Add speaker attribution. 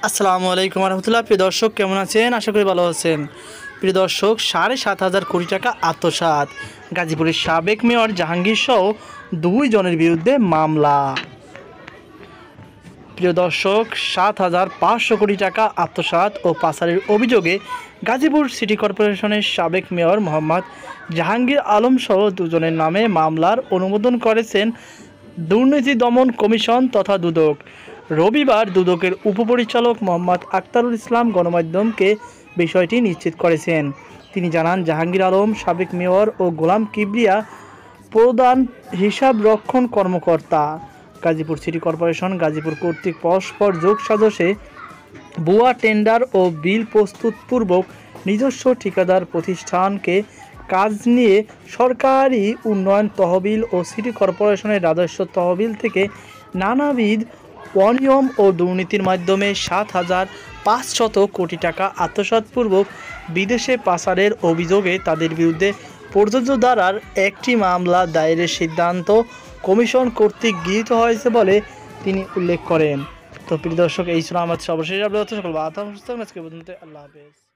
Speaker 1: আসসালামু আলাইকুম রহমতুল্লাহ। প্রিয় দর্শক, কেমন আছেন? আশা করি ভালো আছেন। প্রিয় দর্শক, 7,500 কোটি টাকা আত্মসাৎ, গাজীপুরের সাবেক মেয়র জাহাঙ্গীর সহ 2 জনের বিরুদ্ধে মামলা। প্রিয় দর্শক, 7,500 কোটি টাকা আত্মসাৎ ও পাচারের অভিযোগে গাজীপুর সিটি কর্পোরেশনের সাবেক মেয়র মোহাম্মদ জাহাঙ্গীর আলম সহ 2 জনের নামে মামলার অনুমোদন করেছেন দুর্নীতি দমন কমিশন তথা দুদক। রবিবার দুদকের উপপরিচালক মোহাম্মদ আক্তারুল ইসলাম গণমাধ্যমকে বিষয়টি নিশ্চিত করেছেন। তিনি জানান, জাহাঙ্গীর আলম সাবেক মেয়র ও গোলাম কিবরিয়া প্রধান হিসাবরক্ষণ কর্মকর্তা। গাজীপুর সিটি কর্পোরেশন গাজীপুর কর্তৃক পরস্পর যোগসাজশে ভুয়া টেন্ডার ও বিল প্রস্তুতপূর্বক নিজস্ব ঠিকাদার প্রতিষ্ঠানকে কাজ নিয়ে সরকারি উন্নয়ন তহবিল ও সিটি কর্পোরেশনের রাজস্ব তহবিল থেকে নানাবিধ অনিয়ম ও দুর্নীতির মাধ্যমে 7,500 কোটি টাকা আত্মসাৎপূর্বক বিদেশে পাচারের অভিযোগে তাদের বিরুদ্ধে প্রযোজ্য ধারার একটি মামলা দায়েরের সিদ্ধান্ত কমিশন কর্তৃক গৃহীত হয়েছে বলে তিনি উল্লেখ করেন। তো প্রিয় দর্শক, এই ছিল আমার সর্বশেষ আপডেট। সকল বার্তা আল্লাহ হাফেজ।